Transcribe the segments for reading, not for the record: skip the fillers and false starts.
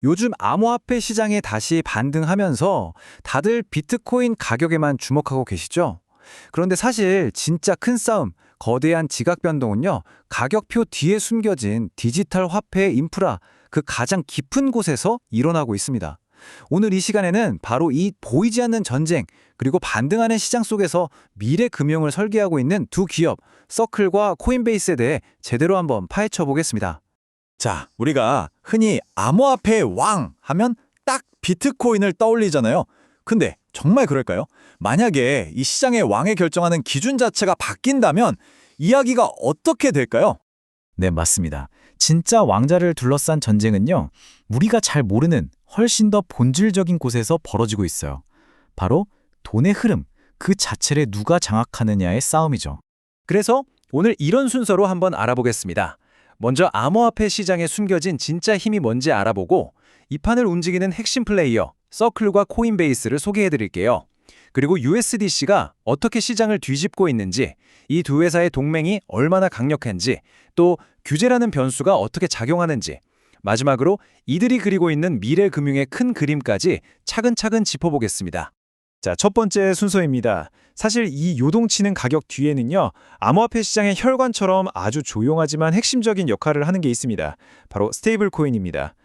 요즘 암호화폐 시장에 다시 반등하면서 다들 비트코인 가격에만 주목하고 계시죠? 그런데 사실 진짜 큰 싸움, 거대한 지각 변동은요, 가격표 뒤에 숨겨진 디지털 화폐 인프라, 그 가장 깊은 곳에서 일어나고 있습니다. 오늘 이 시간에는 바로 이 보이지 않는 전쟁, 그리고 반등하는 시장 속에서 미래 금융을 설계하고 있는 두 기업, 서클과 코인베이스에 대해 제대로 한번 파헤쳐 보겠습니다. 자, 우리가 흔히 암호화폐의 왕 하면 딱 비트코인을 떠올리잖아요. 근데 정말 그럴까요? 만약에 이 시장의 왕을 결정하는 기준 자체가 바뀐다면 이야기가 어떻게 될까요? 네, 맞습니다. 진짜 왕자를 둘러싼 전쟁은요, 우리가 잘 모르는 훨씬 더 본질적인 곳에서 벌어지고 있어요. 바로 돈의 흐름, 그 자체를 누가 장악하느냐의 싸움이죠. 그래서 오늘 이런 순서로 한번 알아보겠습니다. 먼저 암호화폐 시장에 숨겨진 진짜 힘이 뭔지 알아보고 이 판을 움직이는 핵심 플레이어, 서클과 코인베이스를 소개해드릴게요. 그리고 USDC가 어떻게 시장을 뒤집고 있는지, 이 두 회사의 동맹이 얼마나 강력한지, 또 규제라는 변수가 어떻게 작용하는지, 마지막으로 이들이 그리고 있는 미래 금융의 큰 그림까지 차근차근 짚어보겠습니다. 자, 첫 번째 순서입니다. 사실 이 요동치는 가격 뒤에는요, 암호화폐 시장의 혈관처럼 아주 조용하지만 핵심적인 역할을 하는 게 있습니다. 바로 스테이블 코인입니다.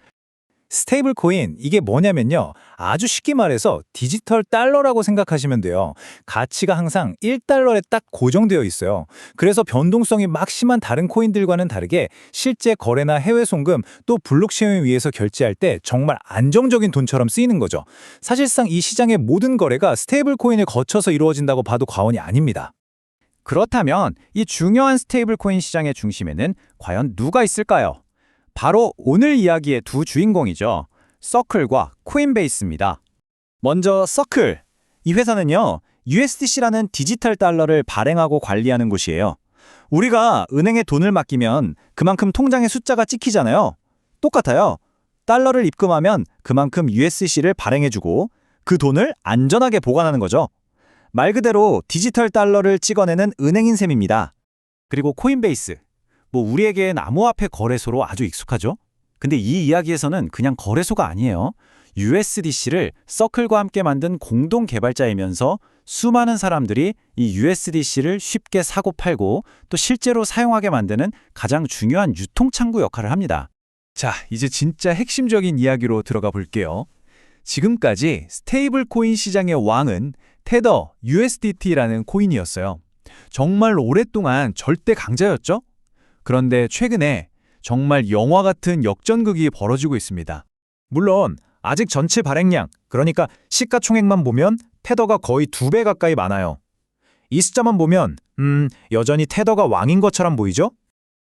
스테이블 코인, 이게 뭐냐면요, 아주 쉽게 말해서 디지털 달러라고 생각하시면 돼요. 가치가 항상 1달러에 딱 고정되어 있어요. 그래서 변동성이 막 심한 다른 코인들과는 다르게 실제 거래나 해외 송금, 또 블록체인 위에서 결제할 때 정말 안정적인 돈처럼 쓰이는 거죠. 사실상 이 시장의 모든 거래가 스테이블 코인을 거쳐서 이루어진다고 봐도 과언이 아닙니다. 그렇다면 이 중요한 스테이블 코인 시장의 중심에는 과연 누가 있을까요? 바로 오늘 이야기의 두 주인공이죠. 서클과 코인베이스입니다. 먼저 서클. 이 회사는요, USDC라는 디지털 달러를 발행하고 관리하는 곳이에요. 우리가 은행에 돈을 맡기면 그만큼 통장에 숫자가 찍히잖아요. 똑같아요. 달러를 입금하면 그만큼 USDC를 발행해주고 그 돈을 안전하게 보관하는 거죠. 말 그대로 디지털 달러를 찍어내는 은행인 셈입니다. 그리고 코인베이스. 우리에겐 암호화폐 거래소로 아주 익숙하죠? 근데 이 이야기에서는 그냥 거래소가 아니에요. USDC를 서클과 함께 만든 공동 개발자이면서 수많은 사람들이 이 USDC를 쉽게 사고 팔고 또 실제로 사용하게 만드는 가장 중요한 유통창구 역할을 합니다. 자, 이제 진짜 핵심적인 이야기로 들어가 볼게요. 지금까지 스테이블 코인 시장의 왕은 테더 USDT라는 코인이었어요. 정말 오랫동안 절대 강자였죠? 그런데 최근에 정말 영화 같은 역전극이 벌어지고 있습니다. 물론 아직 전체 발행량, 그러니까 시가총액만 보면 테더가 거의 2배 가까이 많아요. 이 숫자만 보면 여전히 테더가 왕인 것처럼 보이죠?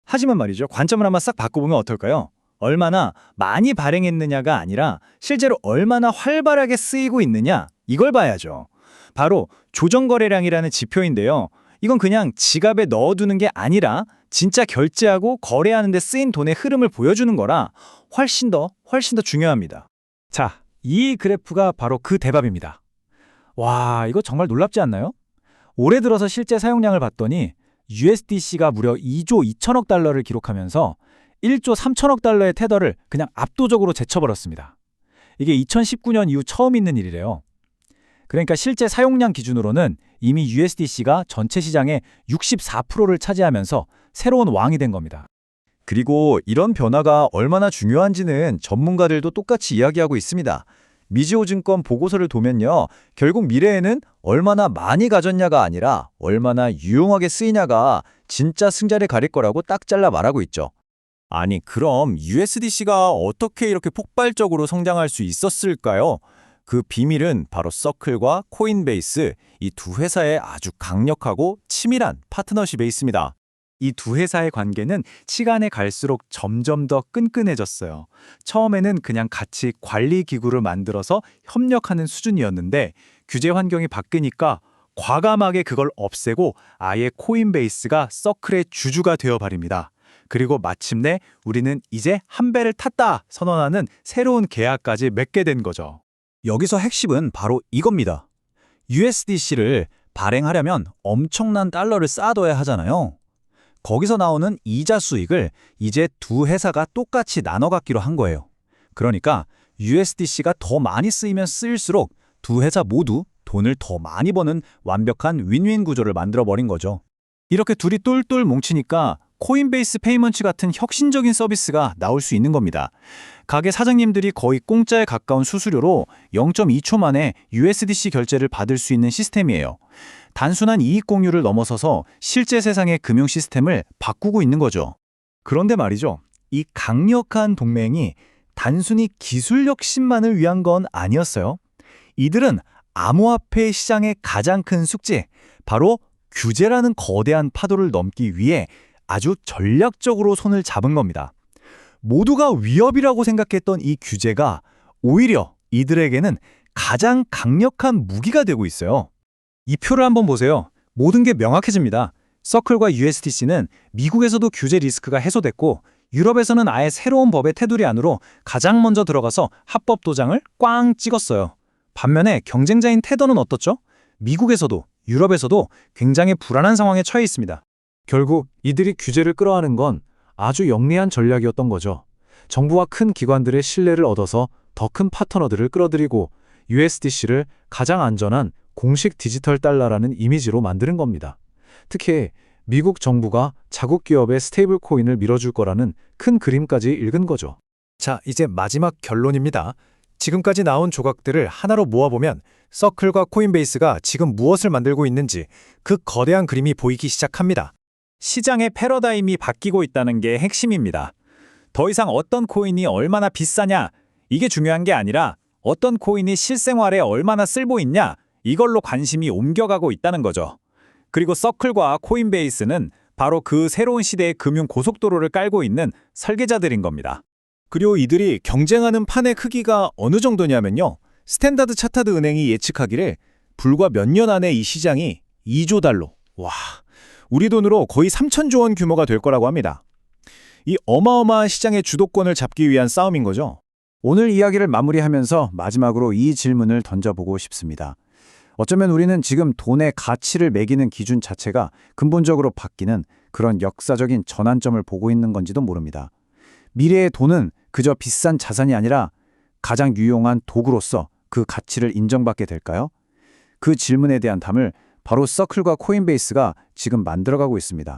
하지만 말이죠, 관점을 한번 싹 바꿔보면 어떨까요? 얼마나 많이 발행했느냐가 아니라 실제로 얼마나 활발하게 쓰이고 있느냐, 이걸 봐야죠. 바로 조정거래량이라는 지표인데요. 이건 그냥 지갑에 넣어두는 게 아니라 진짜 결제하고 거래하는 데 쓰인 돈의 흐름을 보여주는 거라 훨씬 더 중요합니다. 자, 이 그래프가 바로 그 대밥입니다. 와, 이거 정말 놀랍지 않나요? 올해 들어서 실제 사용량을 봤더니 USDC가 무려 2조 2천억 달러를 기록하면서 1조 3천억 달러의 테더를 그냥 압도적으로 제쳐버렸습니다. 이게 2019년 이후 처음 있는 일이래요. 그러니까 실제 사용량 기준으로는 이미 USDC가 전체 시장의 64%를 차지하면서 새로운 왕이 된 겁니다. 그리고 이런 변화가 얼마나 중요한지는 전문가들도 똑같이 이야기하고 있습니다. 미지오증권 보고서를 보면요, 결국 미래에는 얼마나 많이 가졌냐가 아니라 얼마나 유용하게 쓰이냐가 진짜 승자를 가릴 거라고 딱 잘라 말하고 있죠. 아니, 그럼 USDC가 어떻게 이렇게 폭발적으로 성장할 수 있었을까요? 그 비밀은 바로 서클과 코인베이스, 이 두 회사의 아주 강력하고 치밀한 파트너십에 있습니다. 이 두 회사의 관계는 시간이 갈수록 점점 더 끈끈해졌어요. 처음에는 그냥 같이 관리 기구를 만들어서 협력하는 수준이었는데 규제 환경이 바뀌니까 과감하게 그걸 없애고 아예 코인베이스가 서클의 주주가 되어버립니다. 그리고 마침내 우리는 이제 한 배를 탔다 선언하는 새로운 계약까지 맺게 된 거죠. 여기서 핵심은 바로 이겁니다. USDC를 발행하려면 엄청난 달러를 쌓아둬야 하잖아요. 거기서 나오는 이자 수익을 이제 두 회사가 똑같이 나눠 갖기로 한 거예요. 그러니까 USDC가 더 많이 쓰이면 쓰일수록 두 회사 모두 돈을 더 많이 버는 완벽한 윈윈 구조를 만들어버린 거죠. 이렇게 둘이 똘똘 뭉치니까 코인베이스 페이먼트 같은 혁신적인 서비스가 나올 수 있는 겁니다. 가게 사장님들이 거의 공짜에 가까운 수수료로 0.2초 만에 USDC 결제를 받을 수 있는 시스템이에요. 단순한 이익 공유를 넘어서서 실제 세상의 금융 시스템을 바꾸고 있는 거죠. 그런데 말이죠. 이 강력한 동맹이 단순히 기술 혁신만을 위한 건 아니었어요. 이들은 암호화폐 시장의 가장 큰 숙제, 바로 규제라는 거대한 파도를 넘기 위해 아주 전략적으로 손을 잡은 겁니다. 모두가 위협이라고 생각했던 이 규제가 오히려 이들에게는 가장 강력한 무기가 되고 있어요. 이 표를 한번 보세요. 모든 게 명확해집니다. 서클과 USDC는 미국에서도 규제 리스크가 해소됐고 유럽에서는 아예 새로운 법의 테두리 안으로 가장 먼저 들어가서 합법 도장을 꽝 찍었어요. 반면에 경쟁자인 테더는 어떻죠? 미국에서도 유럽에서도 굉장히 불안한 상황에 처해 있습니다. 결국 이들이 규제를 끌어안은 건 아주 영리한 전략이었던 거죠. 정부와 큰 기관들의 신뢰를 얻어서 더 큰 파트너들을 끌어들이고 USDC를 가장 안전한 공식 디지털 달러라는 이미지로 만드는 겁니다. 특히 미국 정부가 자국 기업의 스테이블 코인을 밀어줄 거라는 큰 그림까지 읽은 거죠. 자, 이제 마지막 결론입니다. 지금까지 나온 조각들을 하나로 모아보면 서클과 코인베이스가 지금 무엇을 만들고 있는지 그 거대한 그림이 보이기 시작합니다. 시장의 패러다임이 바뀌고 있다는 게 핵심입니다. 더 이상 어떤 코인이 얼마나 비싸냐, 이게 중요한 게 아니라 어떤 코인이 실생활에 얼마나 쓸모 있냐, 이걸로 관심이 옮겨가고 있다는 거죠. 그리고 서클과 코인베이스는 바로 그 새로운 시대의 금융 고속도로를 깔고 있는 설계자들인 겁니다. 그리고 이들이 경쟁하는 판의 크기가 어느 정도냐면요. 스탠다드 차타드 은행이 예측하기를 불과 몇 년 안에 이 시장이 2조 달러, 와, 우리 돈으로 거의 3천조 원 규모가 될 거라고 합니다. 이 어마어마한 시장의 주도권을 잡기 위한 싸움인 거죠. 오늘 이야기를 마무리하면서 마지막으로 이 질문을 던져보고 싶습니다. 어쩌면 우리는 지금 돈의 가치를 매기는 기준 자체가 근본적으로 바뀌는 그런 역사적인 전환점을 보고 있는 건지도 모릅니다. 미래의 돈은 그저 비싼 자산이 아니라 가장 유용한 도구로서 그 가치를 인정받게 될까요? 그 질문에 대한 답을 바로 서클과 코인베이스가 지금 만들어가고 있습니다.